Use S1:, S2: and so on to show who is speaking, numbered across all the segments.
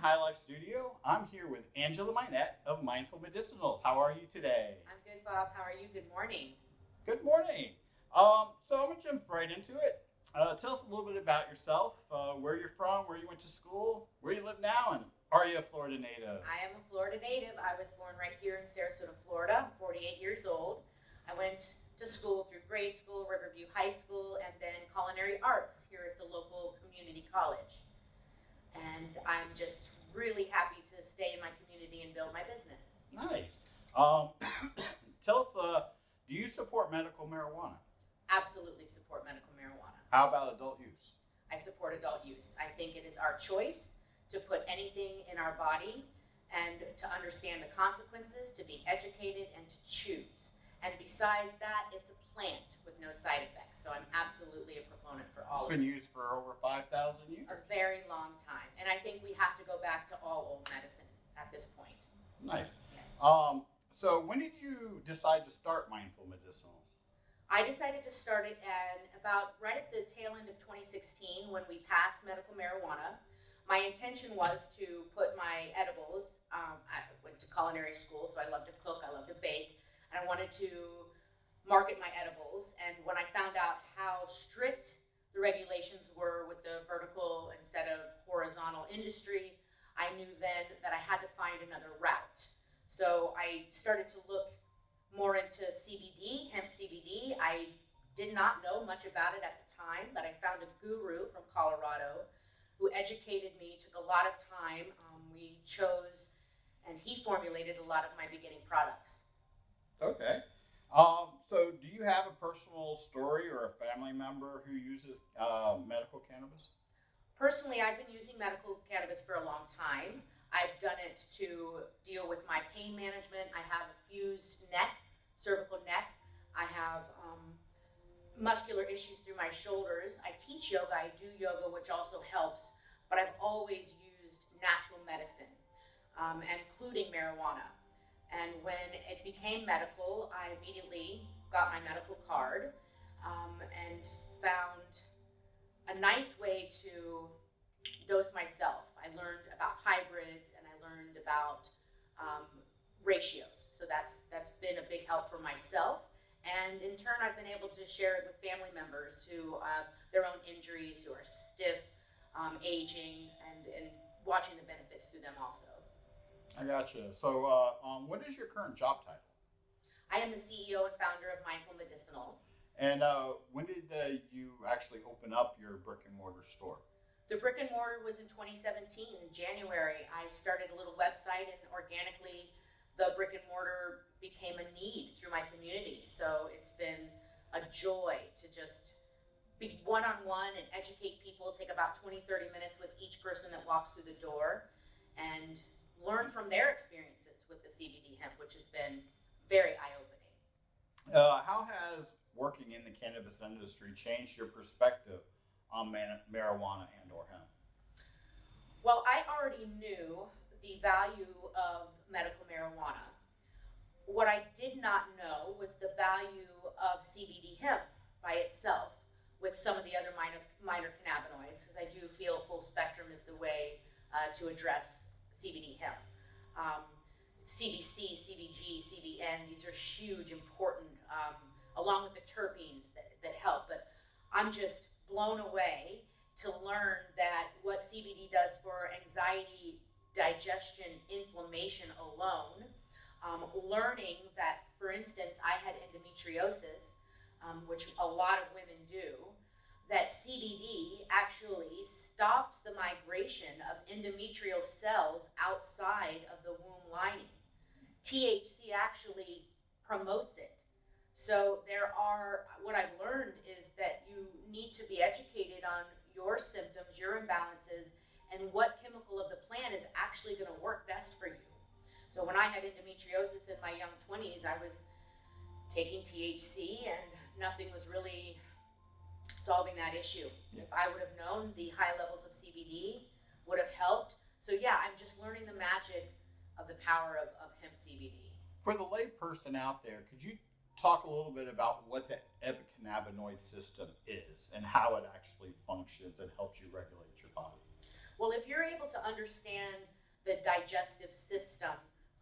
S1: High Life Studio. I'm here with Angela Mynatt of Mindful Medicinals. How are you today?
S2: I'm good, Bob. How are you? Good morning.
S1: Good morning. So I'm going to jump right into it. Tell us a little bit about yourself, where you're from, where you went to school, where you live now, and are you a Florida native?
S2: I am a Florida native. I was born right here in Sarasota, Florida. I'm 48 years old. I went to school through grade school, Riverview High School, and then culinary arts here at the local community college. And I'm just really happy to stay in my community and build my business.
S1: Nice. Tell us, do you support medical marijuana?
S2: Absolutely support medical marijuana.
S1: How about adult use?
S2: I support adult use. I think it is our choice to put anything in our body and to understand the consequences, to be educated, and to choose. And besides that, it's a plant with no side effects. So I'm absolutely a proponent for all
S1: It's
S2: of it.
S1: been used for over 5,000 years.
S2: A very long time. And I think we have to go back to all old medicine at this point.
S1: Nice.
S2: Yes.
S1: So when did you decide to start Mindful Medicinals?
S2: I decided to start it about right at the tail end of 2016 when we passed medical marijuana. My intention was to put my edibles, I went to culinary school, so I love to cook, I love to bake, and I wanted to market my edibles. And when I found out how strict the regulations were with the vertical instead of horizontal industry, I knew then that I had to find another route. So I started to look more into CBD, hemp CBD. I did not know much about it at the time, but I found a guru from Colorado who educated me, took a lot of time. We chose, and he formulated a lot of my beginning products.
S1: Okay. So do you have a personal story or a family member who uses medical cannabis?
S2: Personally, I've been using medical cannabis for a long time. I've done it to deal with my pain management. I have a fused neck, cervical neck. I have muscular issues through my shoulders. I teach yoga, I do yoga, which also helps, but I've always used natural medicine, including marijuana. And when it became medical, I immediately got my medical card and found a nice way to dose myself. I learned about hybrids and I learned about ratios. So that's been a big help for myself. And in turn, I've been able to share it with family members who have their own injuries, who are stiff, aging, and watching the benefits through them also.
S1: I gotcha. So what is your current job title?
S2: I am the CEO and founder of Mindful Medicinals.
S1: And when did you actually open up your brick and mortar store?
S2: The brick and mortar was in 2017. In January, I started a little website, and organically the brick and mortar became a need through my community. So it's been a joy to just be one-on-one and educate people, take about 20-30 minutes with each person that walks through the door and learn from their experiences with the CBD hemp, which has been very eye-opening.
S1: How has working in the cannabis industry changed your perspective on marijuana and or hemp?
S2: Well, I already knew the value of medical marijuana. What I did not know was the value of CBD hemp by itself with some of the other minor cannabinoids, because I do feel full spectrum is the way to address CBD hemp. CBC, CBG, CBN, these are huge, important, along with the terpenes that help. But I'm just blown away to learn that what CBD does for anxiety, digestion, inflammation alone. Learning that, for instance, I had endometriosis, which a lot of women do, that CBD actually stops the migration of endometrial cells outside of the womb lining. THC actually promotes it. So what I've learned is that you need to be educated on your symptoms, your imbalances, and what chemical of the plant is actually going to work best for you. So when I had endometriosis in my young 20s, I was taking THC and nothing was really solving that issue. If I would have known, the high levels of CBD would have helped. So yeah, I'm just learning the magic of the power of hemp CBD.
S1: For the lay person out there, could you talk a little bit about what the epicannabinoid system is and how it actually functions and helps you regulate your body?
S2: Well, Well, if you're able to understand the digestive system,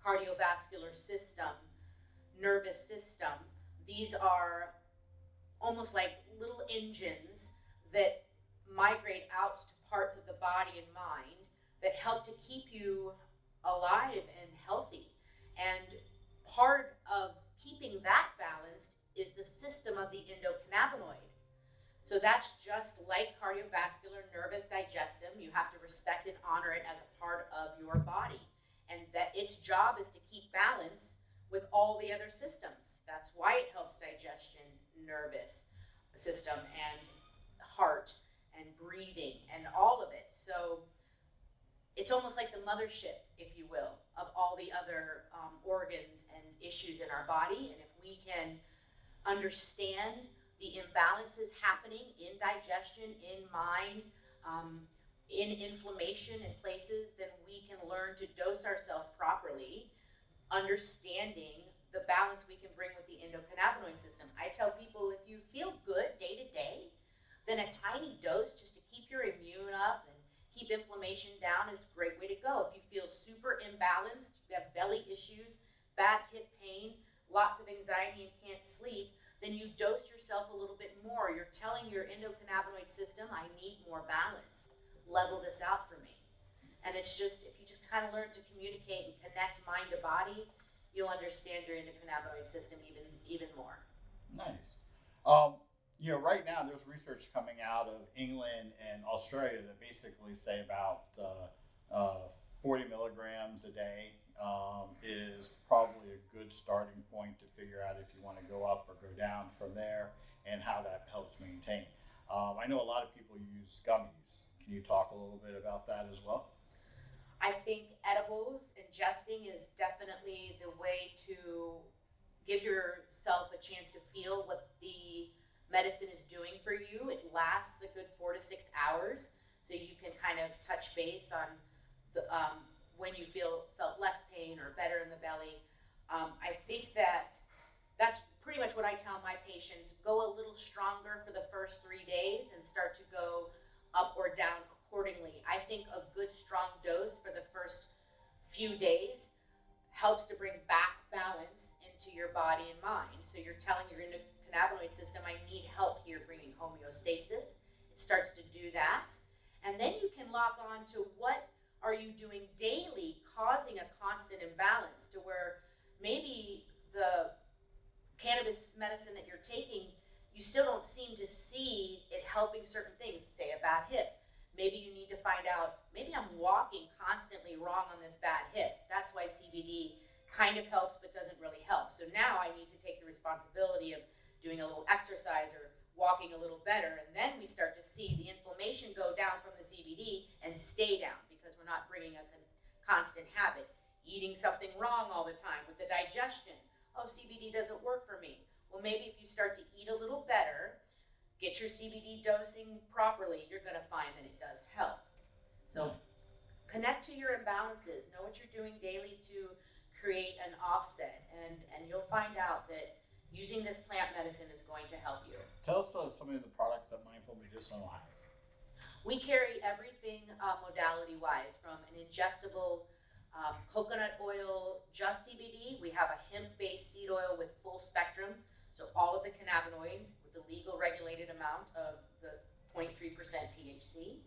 S2: cardiovascular system, nervous system, these are almost like little engines that migrate out to parts of the body and mind that help to keep you alive and healthy. And part of keeping that balanced is the system of the endocannabinoid. So that's just like cardiovascular, nervous, digestive. You have to respect and honor it as a part of your body. And that its job is to keep balance with all the other systems. That's why it helps digestion, nervous system, and heart, and breathing, and all of it. So it's almost like the mothership, if you will, of all the other organs and issues in our body. And if we can understand the imbalances happening in digestion, in mind, in inflammation in places, then we can learn to dose ourselves properly, understanding the balance we can bring with the endocannabinoid system. I tell people, if you feel good day to day, then a tiny dose just to keep your immune up and keep inflammation down is a great way to go. If you feel super imbalanced, you have belly issues, bad hip pain, lots of anxiety and can't sleep, then you dose yourself a little bit more. You're telling your endocannabinoid system, I need more balance. Level this out for me. And it's just, if you just kind of learn to communicate and connect mind to body, you'll understand your endocannabinoid system even more.
S1: Nice. Right now there's research coming out of England and Australia that basically say about 40 milligrams a day is probably a good starting point to figure out if you want to go up or go down from there and how that helps maintain. I know a lot of people use gummies. Can you talk a little bit about that as well?
S2: I think edibles, ingesting is definitely the way to give yourself a chance to feel what the medicine is doing for you. It lasts a good 4 to 6 hours, so you can kind of touch base on the, when you felt less pain or better in the belly. I think that's pretty much what I tell my patients. Go a little stronger for the first 3 days and start to go up or down accordingly. I think a good strong dose for the first few days helps to bring back balance into your body and mind. So you're telling your endocannabinoid system, I need help here bringing homeostasis. It starts to do that. And then you can lock on to what are you doing daily causing a constant imbalance to where maybe the cannabis medicine that you're taking, you still don't seem to see it helping certain things, say a bad hip. Maybe you need to find out, maybe I'm walking constantly wrong on this bad hip. That's why CBD kind of helps but doesn't really help. So now I need to take the responsibility of doing a little exercise or walking a little better. And then we start to see the inflammation go down from the CBD and stay down because we're not bringing a constant habit. Eating something wrong all the time with the digestion. Oh, CBD doesn't work for me. Well, maybe if you start to eat a little better, get your CBD dosing properly, you're going to find that it does help. So connect to your imbalances. Know what you're doing daily to create an offset. And you'll find out that using this plant medicine is going to help you.
S1: Tell us some of the products that Mindful Medicinal has.
S2: We carry everything modality-wise, from an ingestible coconut oil, just CBD. We have a hemp-based seed oil with full spectrum, so all of the cannabinoids with the legal regulated amount of the 0.3% THC.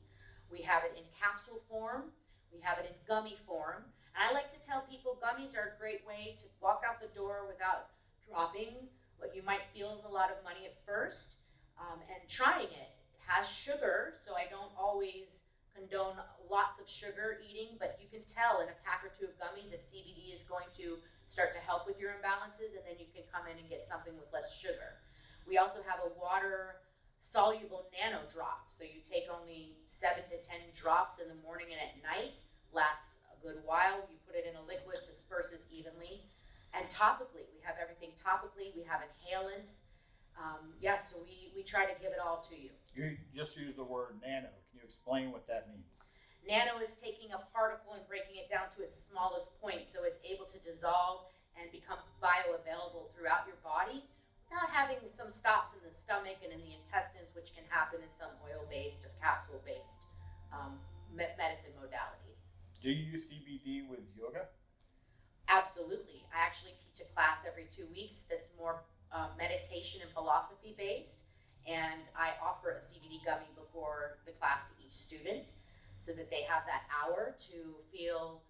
S2: We have it in capsule form. We have it in gummy form. And I like to tell people gummies are a great way to walk out the door without dropping what you might feel is a lot of money at first, and trying it. It has sugar, so I don't always condone lots of sugar eating, but you can tell in a pack or two of gummies that CBD is going to start to help with your imbalances, and then you can come in and get something with less sugar. We also have a water soluble nano drop, so you take only 7 to 10 drops in the morning and at night, lasts a good while. You put it in a liquid, disperses evenly. And topically, we have everything topically. We have inhalants. So we try to give it all to you.
S1: You just used the word nano. Can you explain what that means?
S2: Nano is taking a particle and breaking it down to its smallest point so it's able to dissolve and become bioavailable throughout your body without having some stops in the stomach and in the intestines, which can happen in some oil-based or capsule-based medicine modalities.
S1: Do you use CBD with yoga?
S2: Absolutely. I actually teach a class every 2 weeks that's more meditation and philosophy based, and I offer a CBD gummy before the class to each student so that they have that hour to feel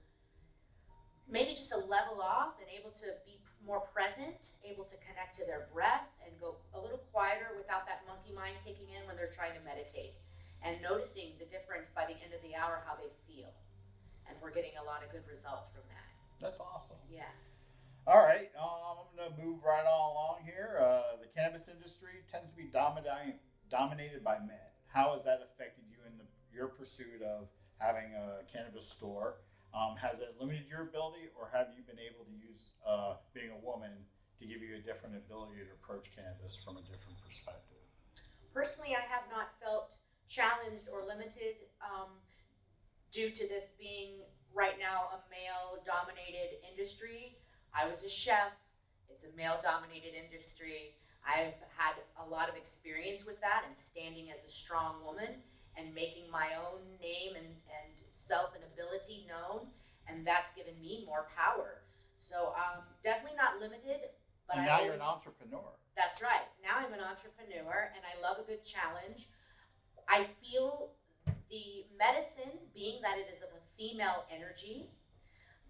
S2: maybe just a level off and able to be more present, able to connect to their breath and go a little quieter without that monkey mind kicking in when they're trying to meditate, and noticing the difference by the end of the hour how they feel. And we're getting a lot of good results from that.
S1: That's awesome.
S2: Yeah.
S1: All right, I'm going to move right on along here. The cannabis industry tends to be dominated by men. How has that affected you in your pursuit of having a cannabis store? Has it limited your ability, or have you been able to use being a woman to give you a different ability to approach cannabis from a different perspective?
S2: Personally, I have not felt challenged or limited due to this being right now a male-dominated industry. I was a chef. It's a male-dominated industry. I've had a lot of experience with that and standing as a strong woman and making my own name and self and ability known, and that's given me more power. So definitely not limited. But
S1: and now you're an entrepreneur.
S2: That's right. Now I'm an entrepreneur, and I love a good challenge. I feel the medicine, being that it is of a female energy,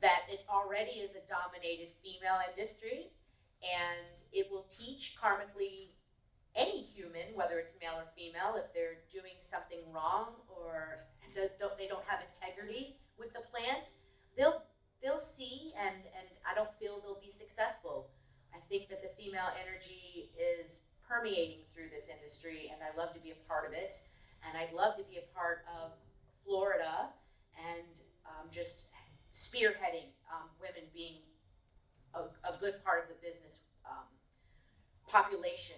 S2: that it already is a dominated female industry, and it will teach karmically any human, whether it's male or female, if they're doing something wrong or they don't have integrity with the plant, they'll see, and I don't feel they'll be successful. I think that the female energy is permeating through this industry, and I love to be a part of it. And I'd love to be a part of Florida and just spearheading women being a good part of the business population